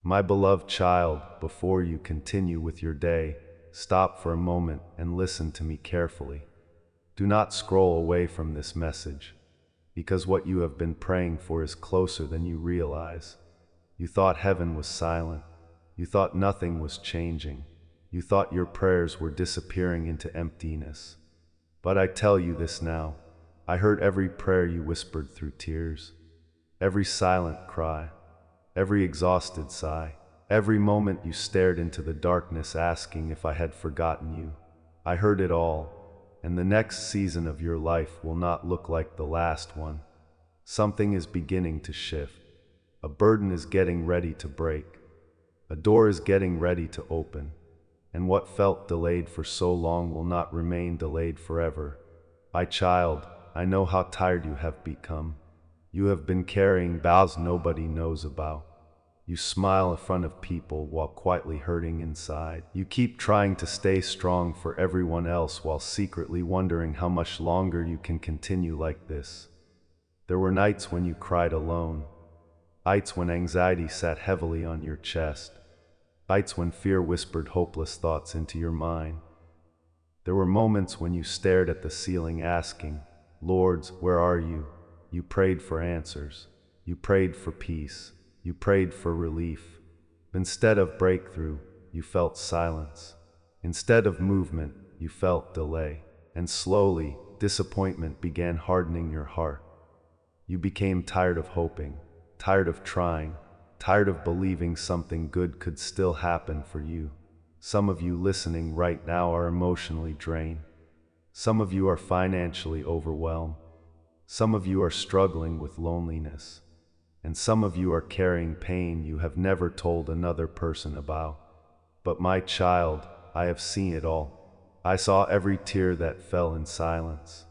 My beloved child, before you continue with your day, stop for a moment and listen to me carefully. Do not scroll away from this message, because what you have been praying for is closer than you realize. You thought heaven was silent. You thought nothing was changing. You thought your prayers were disappearing into emptiness. But I tell you this now, I heard every prayer you whispered through tears, every silent cry, every exhausted sigh, every moment you stared into the darkness asking if I had forgotten you. I heard it all, and the next season of your life will not look like the last one. Something is beginning to shift. A burden is getting ready to break. A door is getting ready to open. And what felt delayed for so long will not remain delayed forever. My child, I know how tired you have become. You have been carrying battles nobody knows about. You smile in front of people while quietly hurting inside. You keep trying to stay strong for everyone else while secretly wondering how much longer you can continue like this. There were nights when you cried alone, nights when anxiety sat heavily on your chest, nights when fear whispered hopeless thoughts into your mind. There were moments when you stared at the ceiling asking, "Lord, where are you?" You prayed for answers. You prayed for peace. You prayed for relief. Instead of breakthrough, you felt silence. Instead of movement, you felt delay. And slowly, disappointment began hardening your heart. You became tired of hoping, tired of trying, tired of believing something good could still happen for you. Some of you listening right now are emotionally drained. Some of you are financially overwhelmed. Some of you are struggling with loneliness. And some of you are carrying pain you have never told another person about. But my child, I have seen it all. I saw every tear that fell in silence.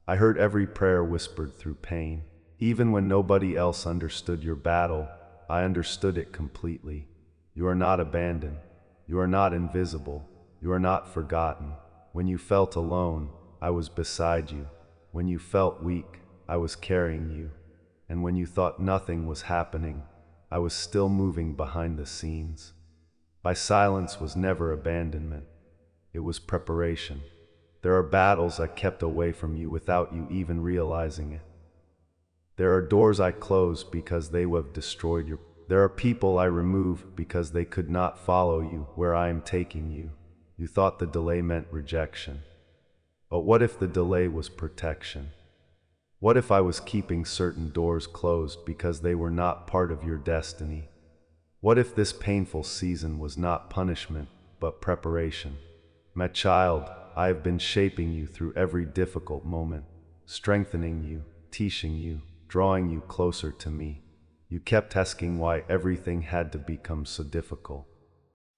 I heard every prayer whispered through pain. Even when nobody else understood your battle, I understood it completely. You are not abandoned. You are not invisible. You are not forgotten. When you felt alone, I was beside you. When you felt weak, I was carrying you. And when you thought nothing was happening, I was still moving behind the scenes. My silence was never abandonment. It was preparation. There are battles I kept away from you without you even realizing it. There are doors I closed because they would have destroyed your. There are people I removed because they could not follow you where I am taking you. You thought the delay meant rejection. But what if the delay was protection? What if I was keeping certain doors closed because they were not part of your destiny? What if this painful season was not punishment, but preparation? My child, I have been shaping you through every difficult moment, strengthening you, teaching you, drawing you closer to me. You kept asking why everything had to become so difficult.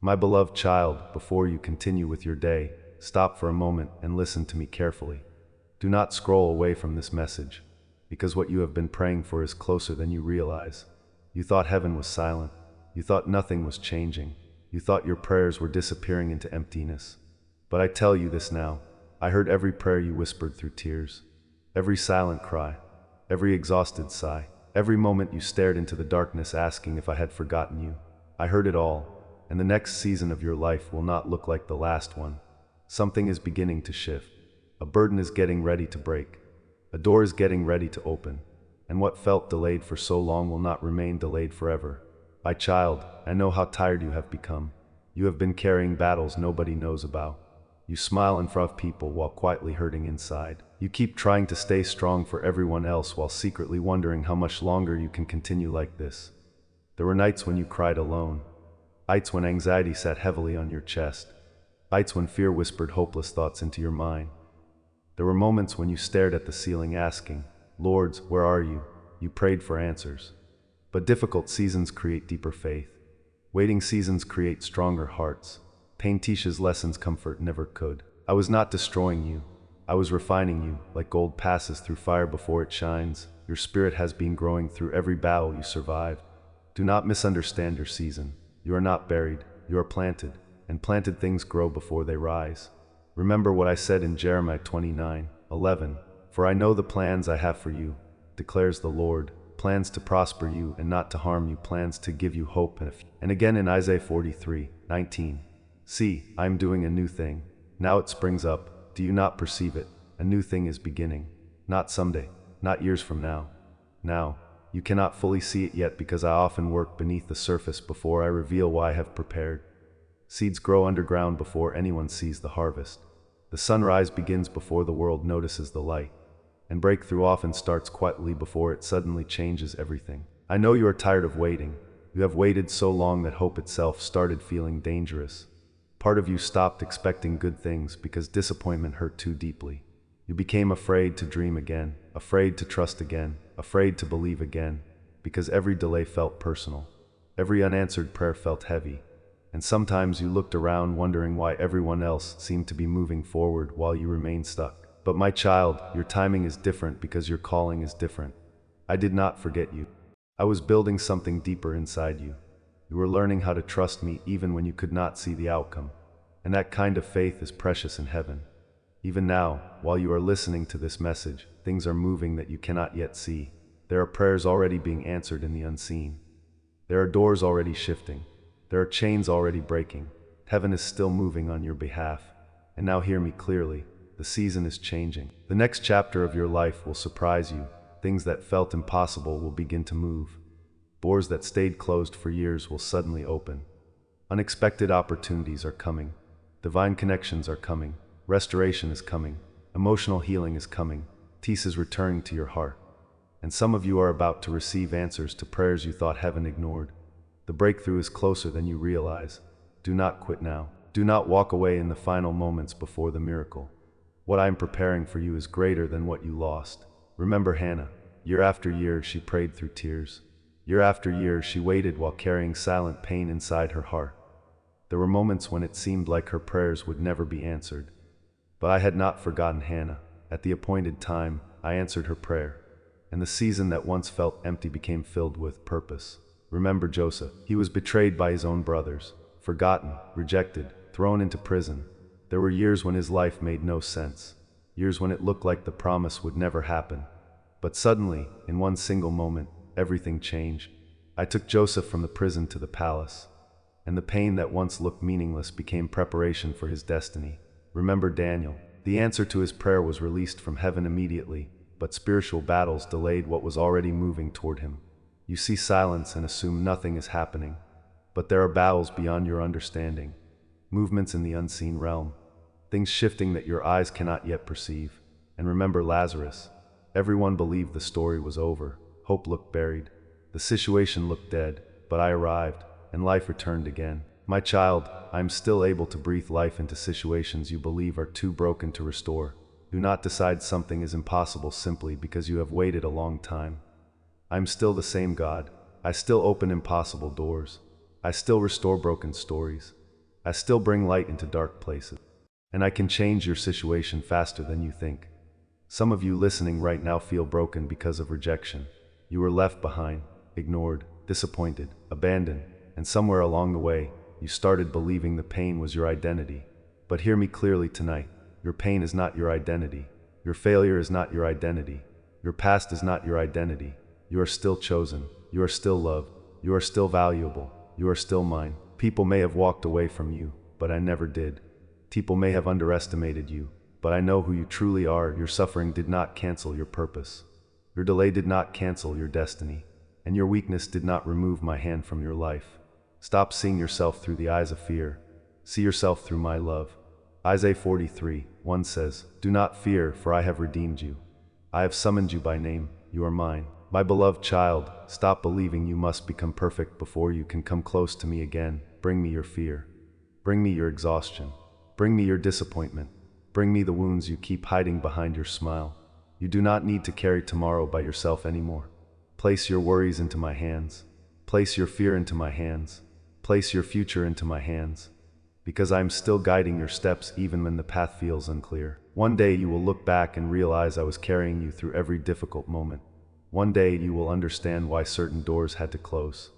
My beloved child, before you continue with your day, stop for a moment and listen to me carefully. Do not scroll away from this message, because what you have been praying for is closer than you realize. You thought heaven was silent. You thought nothing was changing. You thought your prayers were disappearing into emptiness. But I tell you this now, I heard every prayer you whispered through tears, every silent cry, every exhausted sigh, every moment you stared into the darkness asking if I had forgotten you. I heard it all, and the next season of your life will not look like the last one. Something is beginning to shift. A burden is getting ready to break. A door is getting ready to open. And what felt delayed for so long will not remain delayed forever. My child, I know how tired you have become. You have been carrying battles nobody knows about. You smile in front of people while quietly hurting inside. You keep trying to stay strong for everyone else while secretly wondering how much longer you can continue like this. There were nights when you cried alone. Nights when anxiety sat heavily on your chest. Nights when fear whispered hopeless thoughts into your mind. There were moments when you stared at the ceiling asking, "Lord, where are you?" You prayed for answers. But difficult seasons create deeper faith. Waiting seasons create stronger hearts. Pain teaches lessons comfort never could. I was not destroying you. I was refining you, like gold passes through fire before it shines. Your spirit has been growing through every battle you survived. Do not misunderstand your season. You are not buried. You are planted, and planted things grow before they rise. Remember what I said in Jeremiah 29:11, "For I know the plans I have for you, declares the Lord, plans to prosper you and not to harm you, plans to give you hope and again in Isaiah 43:19. See, I am doing a new thing. Now it springs up. Do you not perceive it? A new thing is beginning. Not someday, not years from now. Now, you cannot fully see it yet because I often work beneath the surface before I reveal why I have prepared. Seeds grow underground before anyone sees the harvest. The sunrise begins before the world notices the light. And breakthrough often starts quietly before it suddenly changes everything. I know you are tired of waiting. You have waited so long that hope itself started feeling dangerous. Part of you stopped expecting good things because disappointment hurt too deeply. You became afraid to dream again, afraid to trust again, afraid to believe again, because every delay felt personal. Every unanswered prayer felt heavy. And sometimes you looked around wondering why everyone else seemed to be moving forward while you remained stuck. But my child, your timing is different because your calling is different. I did not forget you. I was building something deeper inside you. You were learning how to trust me even when you could not see the outcome. And that kind of faith is precious in heaven. Even now, while you are listening to this message, things are moving that you cannot yet see. There are prayers already being answered in the unseen. There are doors already shifting. There are chains already breaking. Heaven is still moving on your behalf. And now hear me clearly. The season is changing. The next chapter of your life will surprise you. Things that felt impossible will begin to move. Doors that stayed closed for years will suddenly open. Unexpected opportunities are coming. Divine connections are coming. Restoration is coming. Emotional healing is coming. Peace is returning to your heart. And some of you are about to receive answers to prayers you thought heaven ignored. The breakthrough is closer than you realize. Do not quit now. Do not walk away in the final moments before the miracle. What I am preparing for you is greater than what you lost. Remember Hannah. Year after year, she prayed through tears. Year after year, she waited while carrying silent pain inside her heart. There were moments when it seemed like her prayers would never be answered. But I had not forgotten Hannah. At the appointed time, I answered her prayer. And the season that once felt empty became filled with purpose. Remember Joseph. He was betrayed by his own brothers, forgotten, rejected, thrown into prison. There were years when his life made no sense, years when it looked like the promise would never happen. But suddenly, in one single moment, everything changed. I took Joseph from the prison to the palace, and the pain that once looked meaningless became preparation for his destiny. Remember Daniel. The answer to his prayer was released from heaven immediately, but spiritual battles delayed what was already moving toward him. You see silence and assume nothing is happening, but there are battles beyond your understanding, movements in the unseen realm, things shifting that your eyes cannot yet perceive. And remember Lazarus. Everyone believed the story was over. Hope looked buried. The situation looked dead, but I arrived, and life returned again. My child, I am still able to breathe life into situations you believe are too broken to restore. Do not decide something is impossible simply because you have waited a long time. I am still the same God. I still open impossible doors. I still restore broken stories. I still bring light into dark places. And I can change your situation faster than you think. Some of you listening right now feel broken because of rejection. You were left behind, ignored, disappointed, abandoned, and somewhere along the way, you started believing the pain was your identity. But hear me clearly tonight. Your pain is not your identity. Your failure is not your identity. Your past is not your identity. You are still chosen. You are still loved. You are still valuable. You are still mine. People may have walked away from you, but I never did. People may have underestimated you, but I know who you truly are. Your suffering did not cancel your purpose. Your delay did not cancel your destiny. And your weakness did not remove my hand from your life. Stop seeing yourself through the eyes of fear. See yourself through my love. Isaiah 43:1 says, "Do not fear, for I have redeemed you. I have summoned you by name. You are mine." My beloved child, stop believing you must become perfect before you can come close to me again. Bring me your fear. Bring me your exhaustion. Bring me your disappointment. Bring me the wounds you keep hiding behind your smile. You do not need to carry tomorrow by yourself anymore. Place your worries into my hands. Place your fear into my hands. Place your future into my hands. Because I am still guiding your steps even when the path feels unclear. One day you will look back and realize I was carrying you through every difficult moment. One day you will understand why certain doors had to close.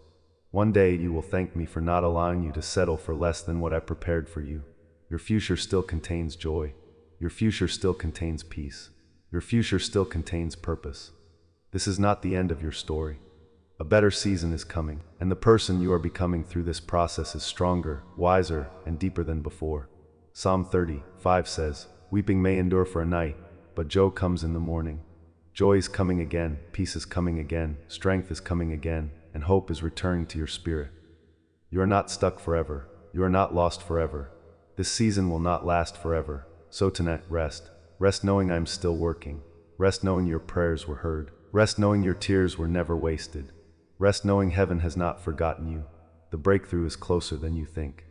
One day you will thank me for not allowing you to settle for less than what I prepared for you. Your future still contains joy. Your future still contains peace. Your future still contains purpose. This is not the end of your story. A better season is coming, and the person you are becoming through this process is stronger, wiser, and deeper than before. Psalm 30:5 says, "Weeping may endure for a night, but joy comes in the morning." Joy is coming again, peace is coming again, strength is coming again, and hope is returning to your spirit. You are not stuck forever. You are not lost forever. This season will not last forever. So tonight, rest. Rest knowing I am still working. Rest knowing your prayers were heard. Rest knowing your tears were never wasted. Rest knowing heaven has not forgotten you. The breakthrough is closer than you think.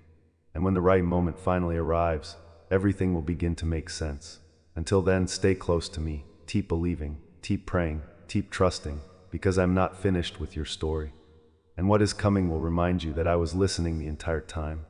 And when the right moment finally arrives, everything will begin to make sense. Until then, stay close to me. Keep believing, keep praying, keep trusting, because I'm not finished with your story. And what is coming will remind you that I was listening the entire time.